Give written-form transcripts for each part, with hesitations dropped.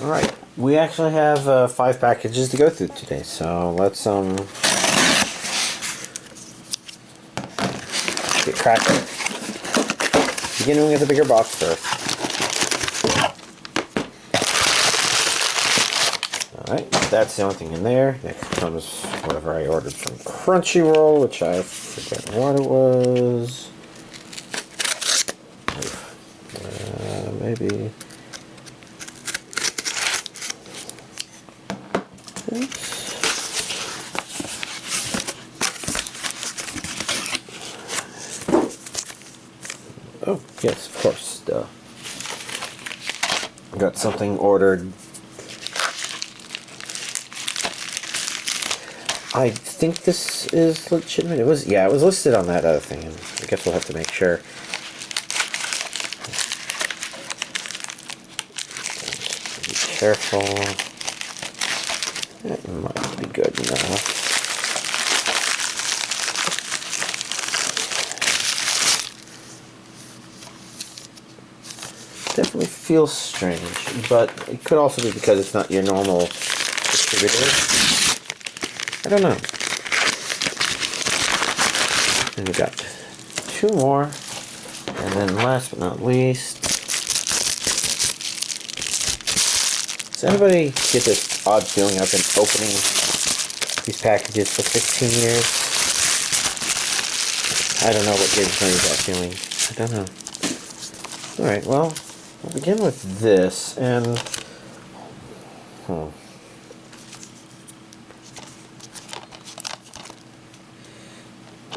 Alright, we actually have 5 packages to go through today, so let's get cracking. Beginning with the bigger box first. Alright, that's the only thing in there. Next comes whatever I ordered from Crunchyroll, which I forget what it was. Maybe. Oops. Oh, yes, of course. Duh. Got something ordered. I think this is legitimate. It was listed on that other thing, and I guess we'll have to make sure. Be careful. That might be good enough. Definitely feels strange, but it could also be because it's not your normal distributor. I don't know. And we got 2 more, and then last but not least, does anybody get this odd feeling I've been opening these packages for 15 years? I don't know what gives me that feeling. I don't know. Alright, well, we'll begin with this, and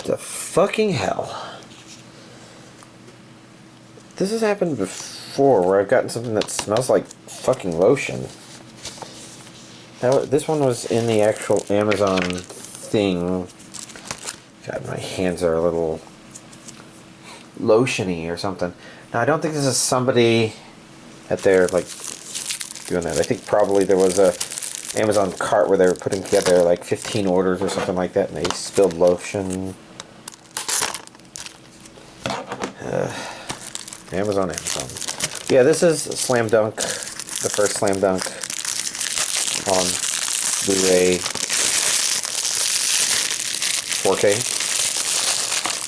the fucking hell. This has happened before, where I've gotten something that smells like fucking lotion. This one was in the actual Amazon thing. God, my hands are a little lotiony or something. Now, I don't think this is somebody at their, like, doing that. I think probably there was a Amazon cart where they were putting together, like, 15 orders or something like that, and they spilled lotion. Amazon. Yeah, this is Slam Dunk, the first Slam Dunk on Blu-ray 4K,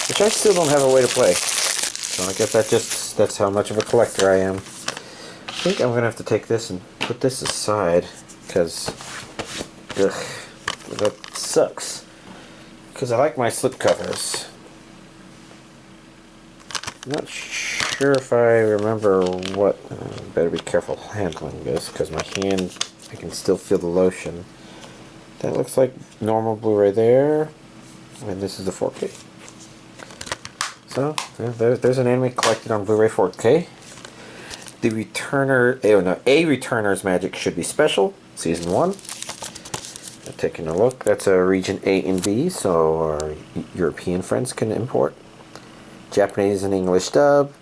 which I still don't have a way to play. So I guess that's how much of a collector I am. I think I'm gonna have to take this and put this aside, because that sucks. Because I like my slipcovers. I'm not sure if I remember what. Better be careful handling this, because my hand, I can still feel the lotion. That looks like normal Blu-ray there, and this is the 4K. So, yeah, there's an anime collected on Blu-ray 4K. The Returner, A Returner's Magic Should Be Special, Season 1. Taking a look, that's a region A and B, so our European friends can import. Japanese and English dub.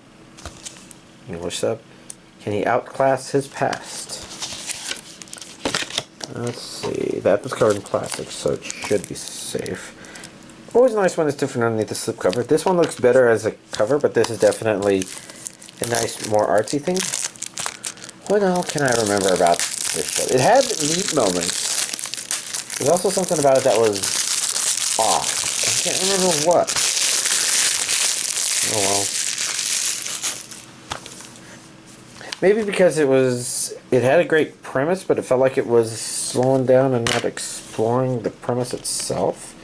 Can he outclass his past? Let's see, that was covered in plastic, so it should be safe. Always nice when it's different underneath the slipcover. This one looks better as a cover, but this is definitely a nice, more artsy thing. What else can I remember about this show? It had neat moments. There's also something about it that was off. I can't remember what. Oh well. Maybe because it had a great premise, but it felt like it was slowing down and not exploring the premise itself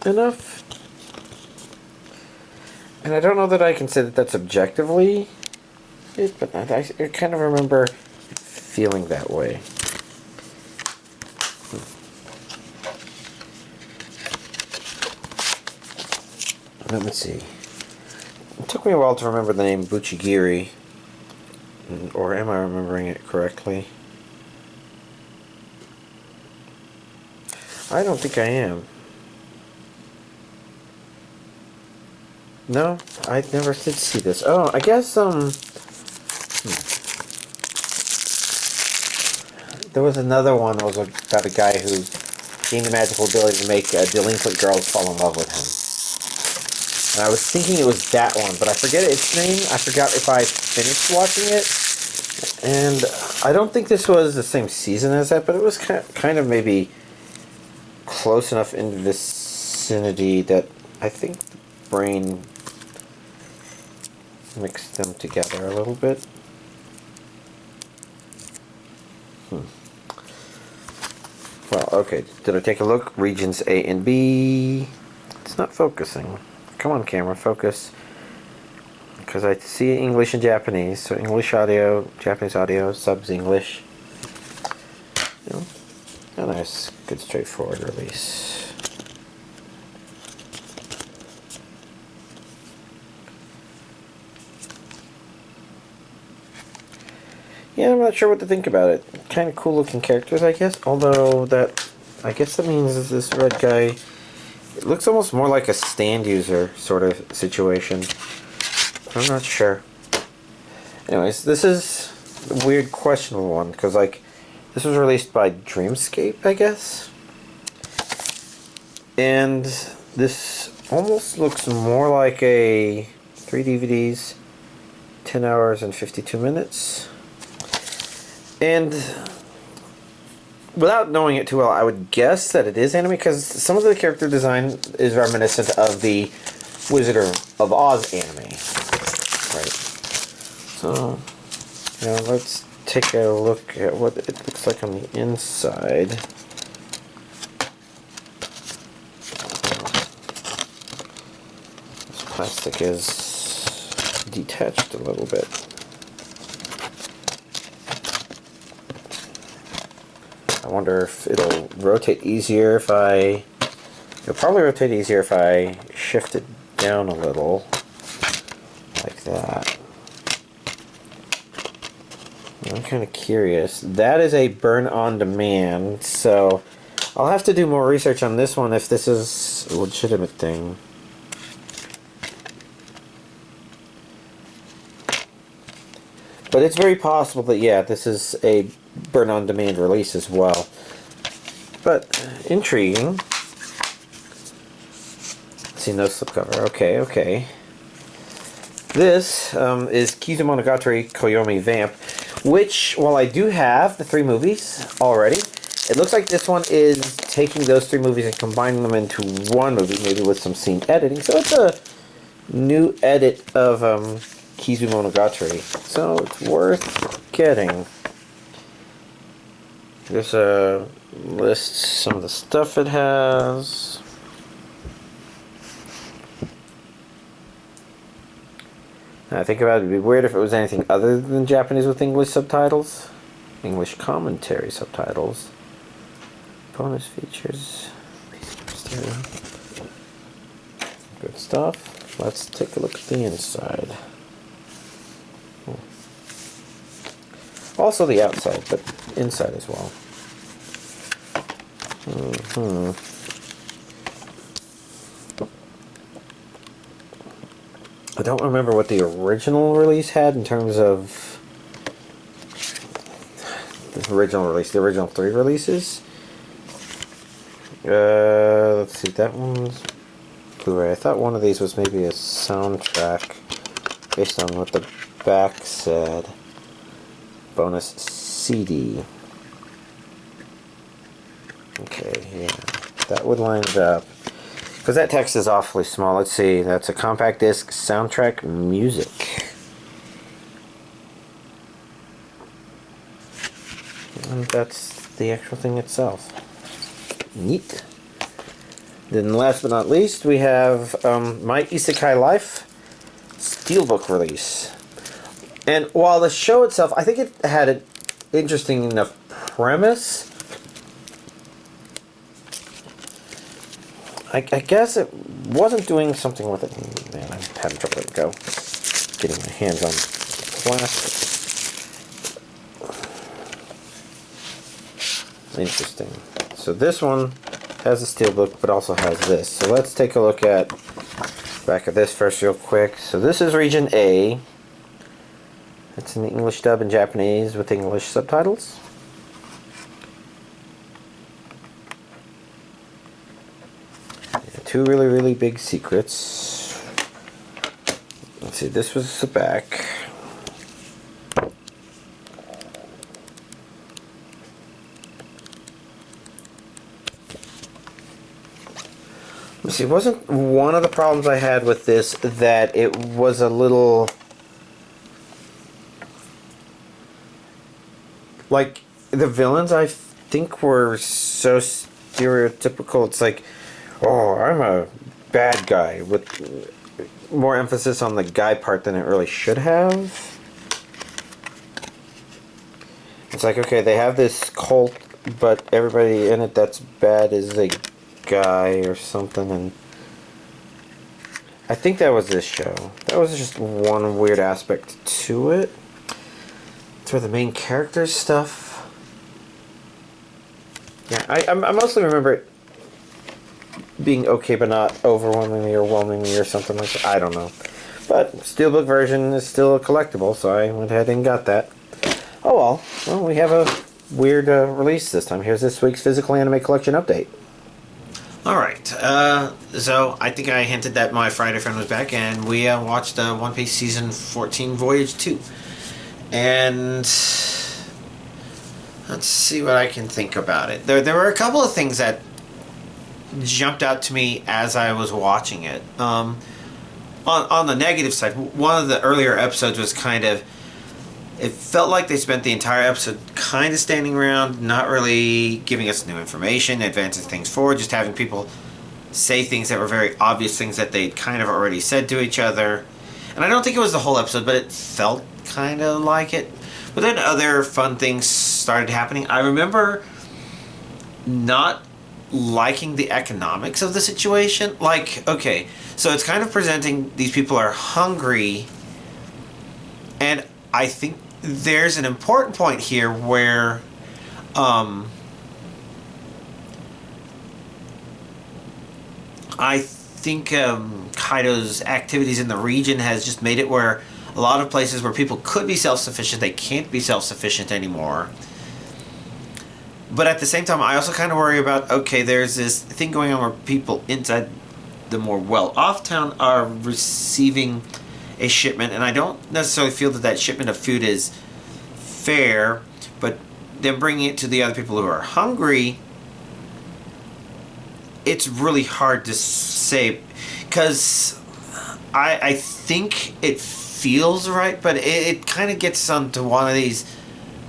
enough. And I don't know that I can say that that's objectively it, but I kind of remember feeling that way. Let me see. It took me a while to remember the name Bucchigiri. Or am I remembering it correctly? I don't think I am. No, I never did see this. Oh, I guess, there was another one that was about a guy who gained the magical ability to make delinquent girls fall in love with him. And I was thinking it was that one, but I forget its name. I forgot if I finished watching it And I don't think this was the same season as that, but it was kind of maybe close enough in vicinity that I think the brain mixed them together a little bit. Well, okay, did I take a look? Regions A and B. It's not focusing. Come on, camera, focus. Because I see English and Japanese, so English audio, Japanese audio, subs English. You know, a nice, good, straightforward release. Yeah, I'm not sure what to think about it. Kind of cool looking characters, I guess. Although I guess that means this red guy, it looks almost more like a stand user sort of situation. I'm not sure. Anyways, this is a weird, questionable one, because, like, this was released by Dreamscape, I guess? And this almost looks more like a 3 DVDs, 10 hours and 52 minutes. And without knowing it too well, I would guess that it is anime, because some of the character design is reminiscent of the Wizard of Oz anime. Right. So, now let's take a look at what it looks like on the inside. This plastic is detached a little bit. I wonder if it'll rotate easier if it'll probably rotate easier if I shift it down a little. Like that. I'm kind of curious. That is a burn on demand, so I'll have to do more research on this one if this is a legitimate thing. But it's very possible that, yeah, this is a burn on demand release as well. But intriguing. See, no slipcover. Okay, okay. This is Kizumonogatari Koyomi Vamp, which, while I do have the 3 movies already, it looks like this one is taking those 3 movies and combining them into one movie, maybe with some scene editing. So it's a new edit of Kizumonogatari. So it's worth getting. There's a list, some of the stuff it has. I think about it, it'd be weird if it was anything other than Japanese with English subtitles. English commentary subtitles. Bonus features. Good stuff. Let's take a look at the inside. Also the outside, but inside as well. I don't remember what the original release had in terms of the original release, the original 3 releases. Let's see, that one's Blu-ray. I thought one of these was maybe a soundtrack based on what the back said. Bonus CD. Okay, yeah, that would line it up. Because that text is awfully small. Let's see, that's a compact disc soundtrack music. And that's the actual thing itself. Neat. Then last but not least, we have my Isekai Life steelbook release. And while the show itself, I think it had an interesting enough premise. I guess it wasn't doing something with it. Man, I'm having trouble letting go. Getting my hands on plastic. Interesting. So this one has a steelbook, but also has this. So let's take a look at back of this first real quick. So this is region A. It's in the English dub and Japanese with English subtitles. Two really, really big secrets. Let's see, this was the back. it wasn't one of the problems I had with this that it was a little like the villains I think were so stereotypical. It's like, oh, I'm a bad guy, with more emphasis on the guy part than it really should have. It's like, okay, they have this cult, but everybody in it that's bad is a guy or something, and I think that was this show. That was just one weird aspect to it. It's where the main character's stuff. Yeah, I mostly remember it being okay, but not overwhelmingly or whelmingly or something like that. I don't know. But Steelbook version is still a collectible, so I went ahead and got that. Oh well. Well, we have a weird release this time. Here's this week's Physical Anime Collection update. Alright, so I think I hinted that my Friday friend was back, and we watched One Piece Season 14 Voyage 2. And let's see what I can think about it. There were a couple of things that jumped out to me as I was watching it. On the negative side, one of the earlier episodes was kind of... It felt like they spent the entire episode kind of standing around, not really giving us new information, advancing things forward, just having people say things that were very obvious things that they'd kind of already said to each other. And I don't think it was the whole episode, but it felt kind of like it. But then other fun things started happening. I remember not liking the economics of the situation. Like, okay, so it's kind of presenting these people are hungry, and I think there's an important point here where I think Kaido's activities in the region has just made it where a lot of places where people could be self-sufficient, they can't be self-sufficient anymore. But at the same time, I also kind of worry about, okay, there's this thing going on where people inside the more well-off town are receiving a shipment, and I don't necessarily feel that that shipment of food is fair, but then bringing it to the other people who are hungry, it's really hard to say, because I think it feels right, but it kind of gets onto one of these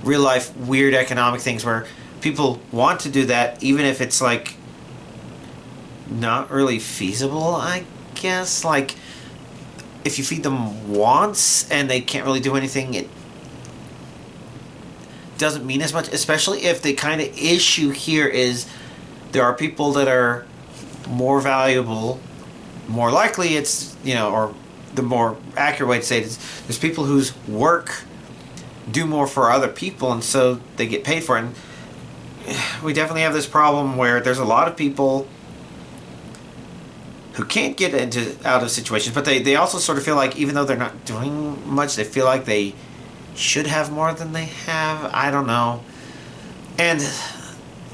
real-life weird economic things where people want to do that, even if it's like not really feasible, I guess. Like, if you feed them once and they can't really do anything, it doesn't mean as much, especially if the kind of issue here is there are people that are more valuable, more likely it's, you know, or the more accurate way to say it is there's people whose work do more for other people, and so they get paid for it. And we definitely have this problem where there's a lot of people who can't get out of situations, but they also sort of feel like even though they're not doing much, they feel like they should have more than they have. I don't know. And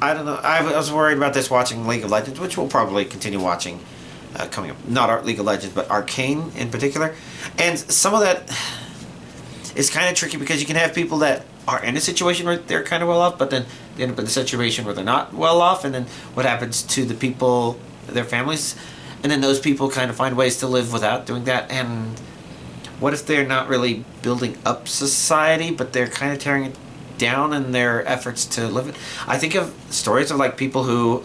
I don't know. I was worried about this watching League of Legends, which we'll probably continue watching coming up. Not League of Legends, but Arcane in particular. And some of that is kind of tricky because you can have people that are in a situation where they're kind of well off, but then they end up in a situation where they're not well off, and then what happens to the people, their families? And then those people kind of find ways to live without doing that. And what if they're not really building up society, but they're kind of tearing it down in their efforts to live it? I think of stories of like people who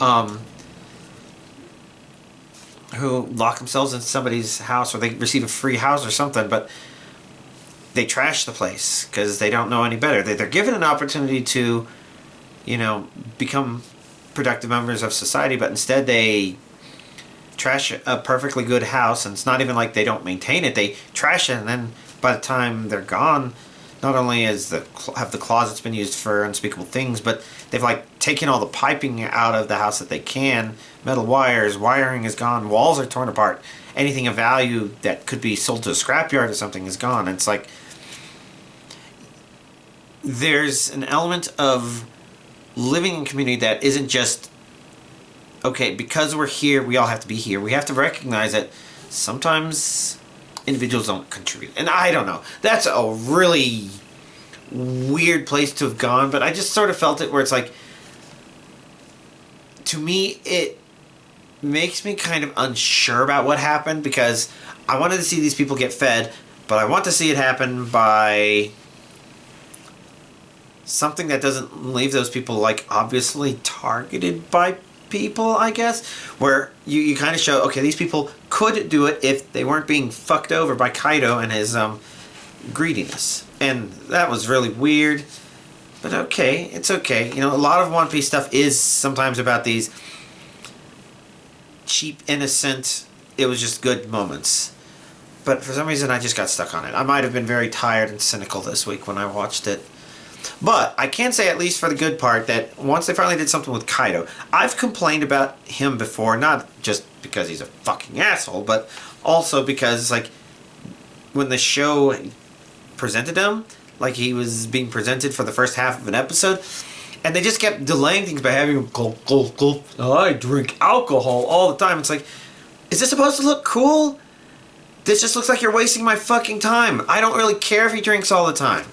lock themselves in somebody's house, or they receive a free house or something, but they trash the place because they don't know any better. They're given an opportunity to, you know, become productive members of society, but instead they trash a perfectly good house, and it's not even like they don't maintain it. They trash it, and then by the time they're gone, not only have the closets been used for unspeakable things, but they've like taken all the piping out of the house that they can, metal wires, wiring is gone, walls are torn apart, anything of value that could be sold to a scrapyard or something is gone. And it's like there's an element of living in community that isn't just, okay, because we're here, we all have to be here. We have to recognize that sometimes individuals don't contribute. And I don't know. That's a really weird place to have gone, but I just sort of felt it where it's like, to me, it makes me kind of unsure about what happened, because I wanted to see these people get fed, but I want to see it happen by something that doesn't leave those people, like, obviously targeted by people, I guess, where you kind of show, okay, these people could do it if they weren't being fucked over by Kaido and his greediness. And that was really weird, but okay, it's okay. You know, a lot of One Piece stuff is sometimes about these cheap, innocent, it was just good moments. But for some reason I just got stuck on it. I might have been very tired and cynical this week when I watched it. But I can say, at least for the good part, that once they finally did something with Kaido, I've complained about him before, not just because he's a fucking asshole, but also because, like, when the show presented him, like he was being presented for the first half of an episode, and they just kept delaying things by having him gulp, gulp, gulp. Oh, I drink alcohol all the time. It's like, is this supposed to look cool? This just looks like you're wasting my fucking time. I don't really care if he drinks all the time.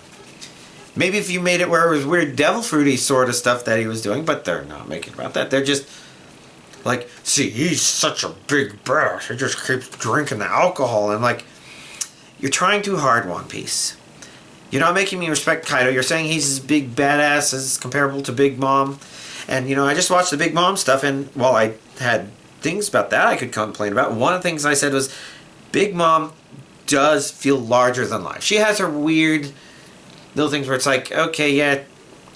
Maybe if you made it where it was weird devil fruity sort of stuff that he was doing, but they're not making it about that. They're just like, see, he's such a big badass. He just keeps drinking the alcohol. And I'm like, you're trying too hard, One Piece. You're not making me respect Kaido. You're saying he's as big badass as comparable to Big Mom. And, you know, I just watched the Big Mom stuff, and while I had things about that I could complain about, one of the things I said was, Big Mom does feel larger than life. She has her weird little things where it's like, okay, yeah,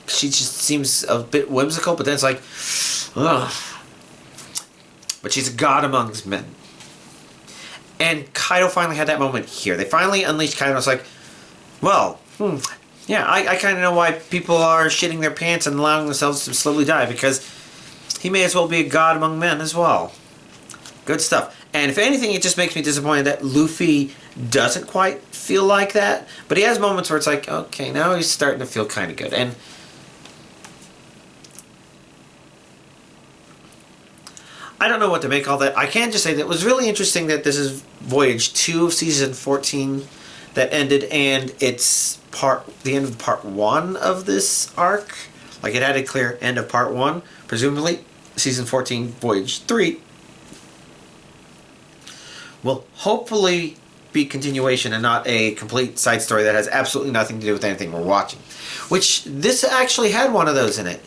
she just seems a bit whimsical, but then it's like, ugh. But she's a god amongst men. And Kaido finally had that moment here. They finally unleashed Kaido. It's like, well, yeah, I kind of know why people are shitting their pants and allowing themselves to slowly die, because he may as well be a god among men as well. Good stuff. And if anything, it just makes me disappointed that Luffy doesn't quite feel like that. But he has moments where it's like, okay, now he's starting to feel kind of good. And I don't know what to make all that. I can just say that it was really interesting that this is Voyage 2 of Season 14 that ended, and it's the end of Part 1 of this arc. Like, it had a clear end of Part 1. Presumably, Season 14, Voyage 3 will hopefully be continuation and not a complete side story that has absolutely nothing to do with anything we're watching. Which, this actually had one of those in it.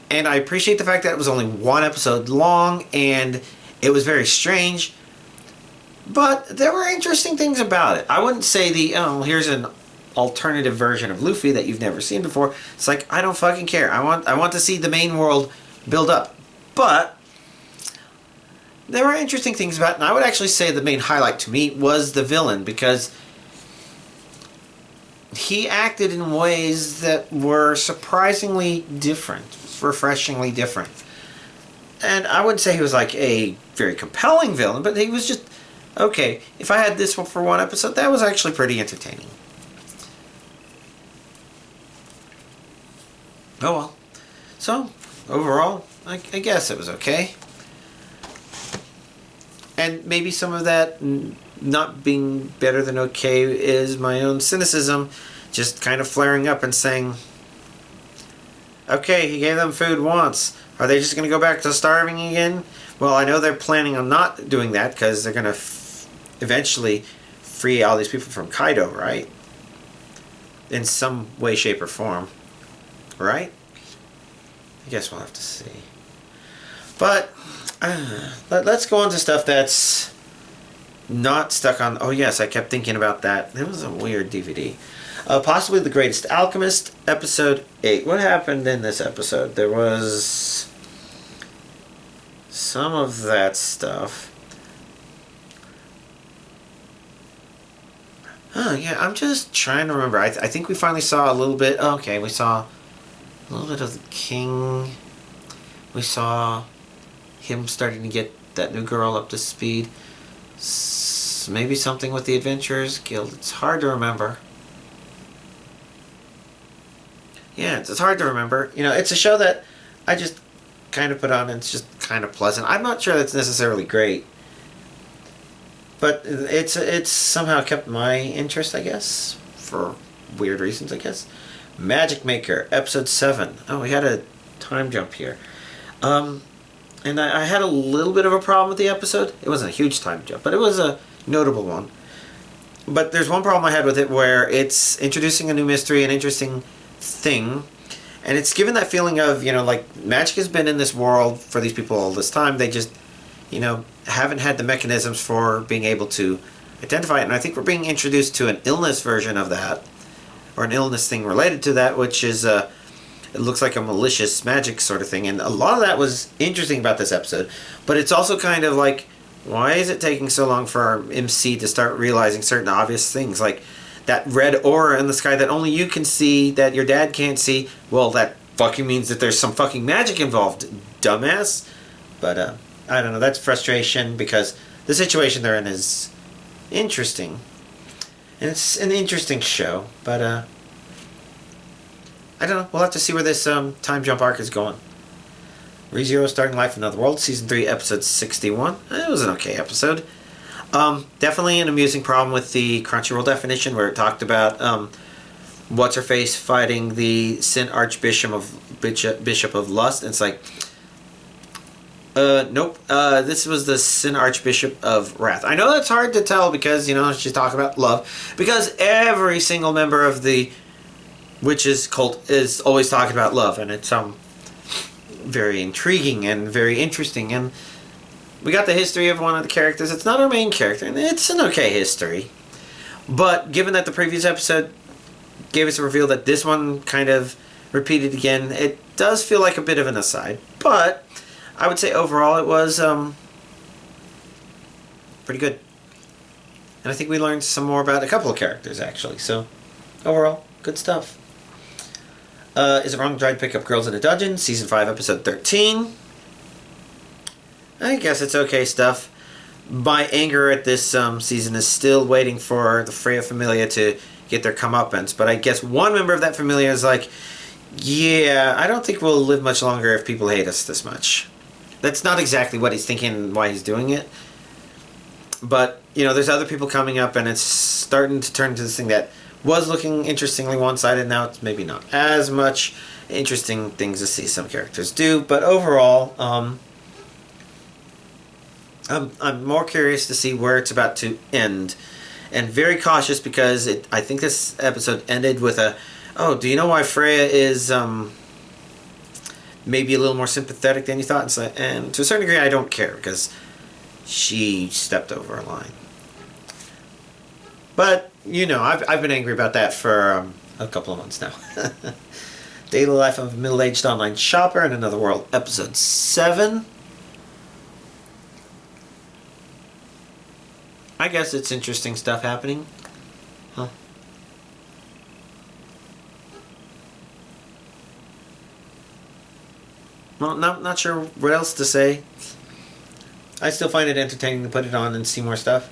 And I appreciate the fact that it was only one episode long, and it was very strange. But there were interesting things about it. I wouldn't say here's an alternative version of Luffy that you've never seen before. It's like, I don't fucking care. I want to see the main world build up. But there were interesting things about it, and I would actually say the main highlight to me was the villain, because he acted in ways that were surprisingly different, refreshingly different. And I wouldn't say he was like a very compelling villain, but he was just, okay, if I had this one for one episode, that was actually pretty entertaining. Oh well. So, overall, I guess it was okay. And maybe some of that not being better than okay is my own cynicism, just kind of flaring up and saying, okay, he gave them food once. Are they just going to go back to starving again? Well, I know they're planning on not doing that, because they're going to eventually free all these people from Kaido, right? In some way, shape, or form. Right? I guess we'll have to see. But let's go on to stuff that's not stuck on... Oh yes, I kept thinking about that. It was a weird DVD. Possibly The Greatest Alchemist, Episode 8. What happened in this episode? There was some of that stuff. Oh yeah, I'm just trying to remember. I think we finally saw a little bit... Oh, okay, we saw a little bit of the king. We saw him starting to get that new girl up to speed. Maybe something with the Adventurers Guild. It's hard to remember. Yeah, it's hard to remember. You know, it's a show that I just kind of put on, and it's just kind of pleasant. I'm not sure that's necessarily great, but it's somehow kept my interest, I guess, for weird reasons, I guess. Magic Maker, Episode 7. Oh, we had a time jump here. And I had a little bit of a problem with the episode. It wasn't a huge time jump, but it was a notable one. But there's one problem I had with it where it's introducing a new mystery, an interesting thing, and it's given that feeling of, like magic has been in this world for these people all this time. They just, haven't had the mechanisms for being able to identify it. And I think we're being introduced to an illness version of that, or an illness thing related to that, which is, it looks like a malicious magic sort of thing. And a lot of that was interesting about this episode. But it's also kind of like, why is it taking so long for our MC to start realizing certain obvious things? Like that red aura in the sky that only you can see, that your dad can't see. Well, that fucking means that there's some fucking magic involved, dumbass. But, I don't know, that's frustration because the situation they're in is interesting. And it's an interesting show, but, I don't know. We'll have to see where this time jump arc is going. ReZero Starting Life in Another World, Season 3, Episode 61. It was an okay episode. Definitely an amusing problem with the Crunchyroll definition where it talked about What's-Her-Face fighting the Sin Archbishop of Lust. And it's like, nope. This was the Sin Archbishop of Wrath. I know that's hard to tell because, she's talking about love. Because every single member of the witches cult is always talking about love. And it's very intriguing and very interesting. And we got the history of one of the characters. It's not our main character, and it's an okay history. But given that the previous episode gave us a reveal that this one kind of repeated again, it does feel like a bit of an aside. But I would say overall it was pretty good. And I think we learned some more about a couple of characters, actually. So overall, good stuff. Is It Wrong to Try to Pick Up Girls in a Dungeon? Season 5, Episode 13. I guess it's okay stuff. My anger at this season is still waiting for the Freya Familia to get their comeuppance. But I guess one member of that Familia is like, yeah, I don't think we'll live much longer if people hate us this much. That's not exactly what he's thinking and why he's doing it. But, there's other people coming up and it's starting to turn into this thing that was looking interestingly one-sided. Now it's maybe not as much interesting things to see some characters do. But overall, I'm more curious to see where it's about to end. And very cautious because I think this episode ended with do you know why Freya is maybe a little more sympathetic than you thought? And to a certain degree I don't care because she stepped over a line. But, I've been angry about that for a couple of months now. Daily Life of a Middle-Aged Online Shopper in Another World, Episode 7. I guess it's interesting stuff happening. Huh. Well, not sure what else to say. I still find it entertaining to put it on and see more stuff.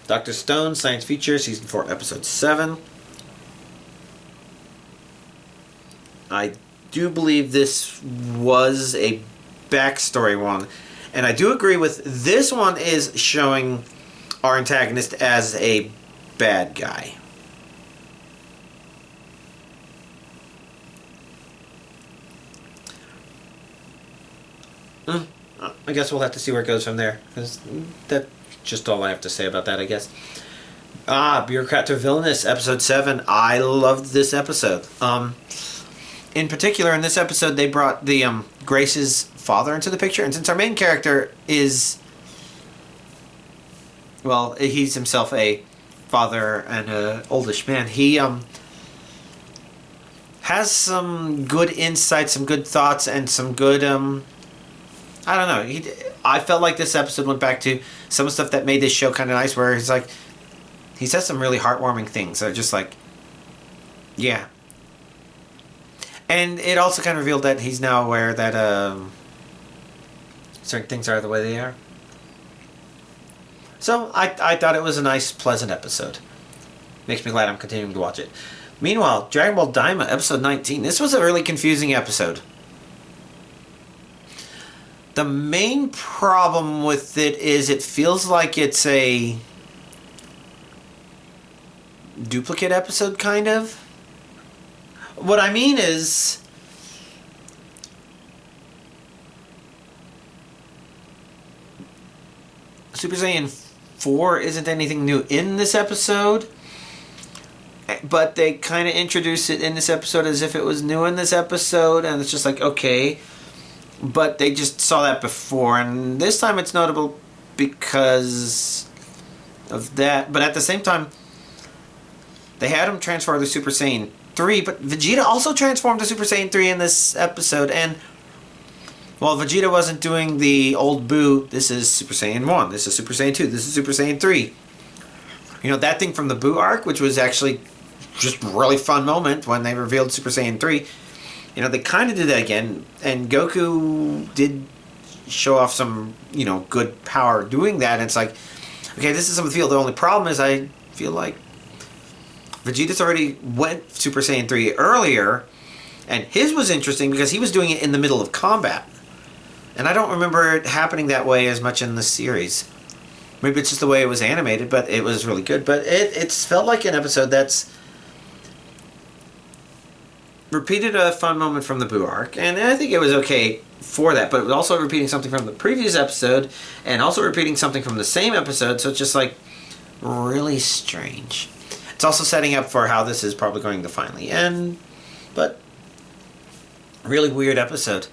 Dr. Stone, Science Feature, Season 4, Episode 7. I do believe this was a backstory one. And I do agree with this one is showing our antagonist as a bad guy. I guess we'll have to see where it goes from there. Because that's just all I have to say about that, I guess. Bureaucrat to Villainous, Episode 7. I loved this episode. In particular, in this episode, they brought the Grace's father into the picture. And since our main character is... well, he's himself a father and an oldish man. He has some good insights, some good thoughts, and some good... I don't know. I felt like this episode went back to some stuff that made this show kind of nice, where he's like... he says some really heartwarming things that are just like... yeah. And it also kind of revealed that he's now aware that certain things are the way they are. So I thought it was a nice, pleasant episode. Makes me glad I'm continuing to watch it. Meanwhile, Dragon Ball Daima, Episode 19. This was a really confusing episode. The main problem with it is it feels like it's a duplicate episode, kind of. What I mean is, Super Saiyan 4 isn't anything new in this episode, but they kind of introduced it in this episode as if it was new in this episode, and it's just like, okay. But they just saw that before, and this time it's notable because of that. But at the same time, they had him transform to Super Saiyan 3, but Vegeta also transformed to Super Saiyan 3 in this episode, and while Vegeta wasn't doing the old Boo, this is Super Saiyan 1, this is Super Saiyan 2, this is Super Saiyan 3. You know, that thing from the Boo arc, which was actually just a really fun moment when they revealed Super Saiyan 3, you know, they kind of did that again, and Goku did show off some, you know, good power doing that, and it's like, okay, this is something to feel. The only problem is I feel like Vegeta's already went Super Saiyan 3 earlier, and his was interesting because he was doing it in the middle of combat. And I don't remember it happening that way as much in the series. Maybe it's just the way it was animated, but it was really good. But it's felt like an episode that's repeated a fun moment from the Boo arc, and I think it was okay for that, but it was also repeating something from the previous episode, and also repeating something from the same episode, so it's just like really strange. It's also setting up for how this is probably going to finally end, but really weird episode.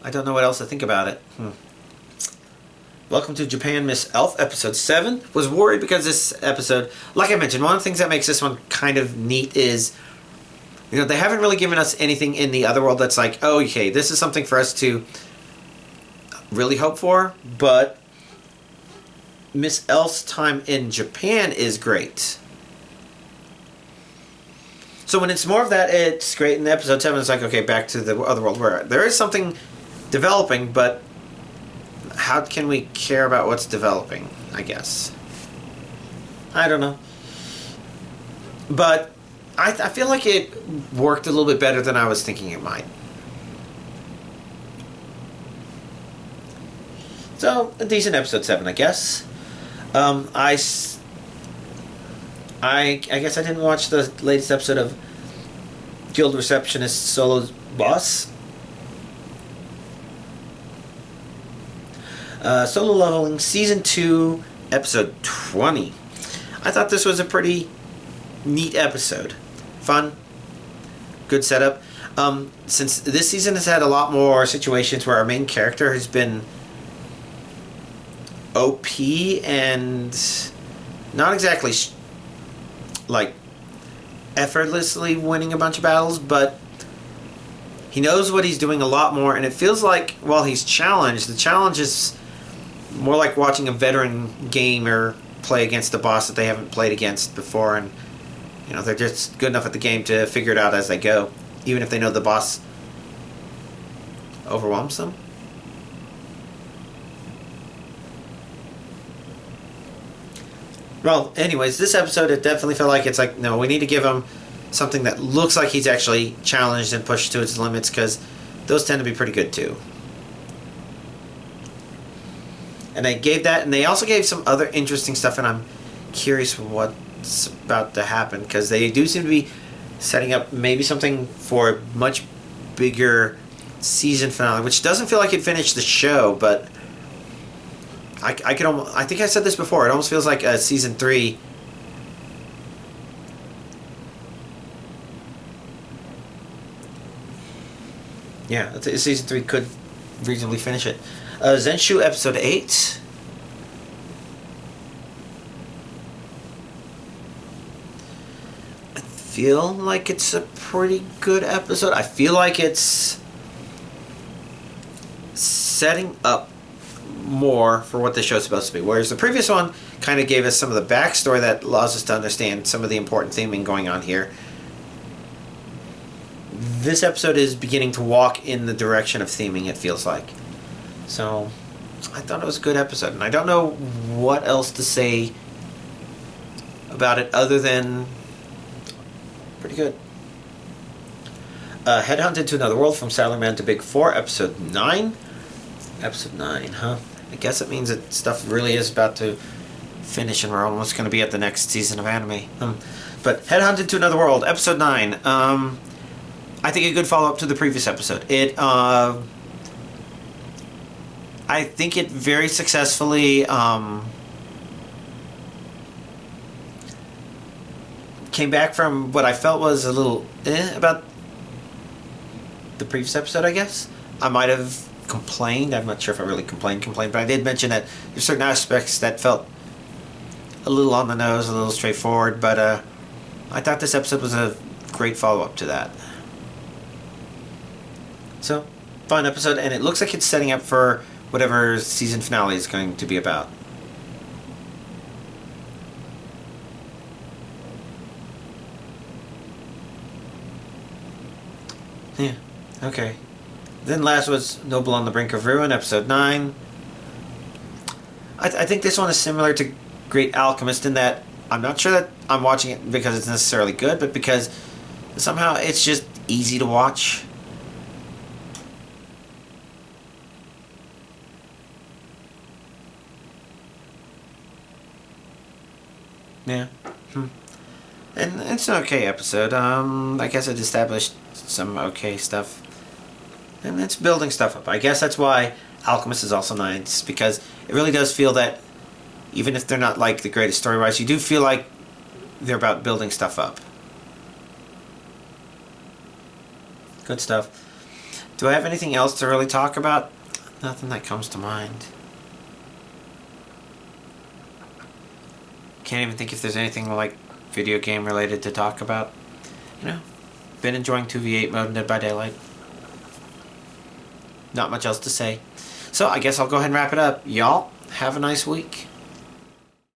I don't know what else to think about it. Welcome to Japan, Miss Elf, episode 7. Was worried because this episode, like I mentioned, one of the things that makes this one kind of neat is, you know, they haven't really given us anything in the other world that's like, oh, okay, this is something for us to really hope for, but Miss Elf's time in Japan is great. So when it's more of that, it's great. In episode 7, it's like, okay, back to the other world where there is something developing, but how can we care about what's developing, I guess? I don't know. But I feel like it worked a little bit better than I was thinking it might. So, a decent episode 7, I guess. I guess I didn't watch the latest episode of Guild Receptionist Solo's Boss. Solo Leveling Season 2, Episode 20. I thought this was a pretty neat episode. Fun. Good setup. Since this season has had a lot more situations where our main character has been OP and not exactly like effortlessly winning a bunch of battles, but he knows what he's doing a lot more, and it feels like while he's challenged, the challenge is more like watching a veteran gamer play against a boss that they haven't played against before, and you know, they're just good enough at the game to figure it out as they go, even if they know the boss overwhelms them. Well, anyways, this episode, it definitely felt like it's like, no, we need to give him something that looks like he's actually challenged and pushed to its limits, because those tend to be pretty good too. And they gave that, and they also gave some other interesting stuff, and I'm curious what's about to happen, because they do seem to be setting up maybe something for a much bigger season finale, which doesn't feel like it finished the show, but I could almost, I think I said this before, it almost feels like a season 3. Yeah, season 3 could reasonably finish it. Zenshu episode 8. I feel like it's a pretty good episode. I feel like it's setting up more for what the show's supposed to be. Whereas the previous one kind of gave us some of the backstory that allows us to understand some of the important theming going on here. This episode is beginning to walk in the direction of theming, it feels like. So, I thought it was a good episode, and I don't know what else to say about it other than pretty good. Headhunted to Another World, from Sailorman to Big 4, episode 9. Episode 9, huh? I guess it means that stuff really is about to finish, and we're almost going to be at the next season of anime. But Headhunted to Another World, episode 9. I think a good follow-up to the previous episode. It I think it very successfully came back from what I felt was a little about the previous episode, I guess. I might have complained. I'm not sure if I really complained, but I did mention that there's certain aspects that felt a little on the nose, a little straightforward, but I thought this episode was a great follow-up to that. So, fun episode, and it looks like it's setting up for whatever season finale is going to be about. Yeah, okay. Then last was Noble on the Brink of Ruin, episode 9. I think this one is similar to Great Alchemist in that I'm not sure that I'm watching it because it's necessarily good, but because somehow it's just easy to watch. Yeah. And it's an okay episode. I guess it established some okay stuff. And it's building stuff up. I guess that's why Alchemist is also nice, because it really does feel that even if they're not like the greatest story-wise, you do feel like they're about building stuff up. Good stuff. Do I have anything else to really talk about? Nothing that comes to mind. Can't even think if there's anything like video game related to talk about. You know, been enjoying 2v8 mode in Dead by Daylight. Not much else to say. So I guess I'll go ahead and wrap it up. Y'all, have a nice week.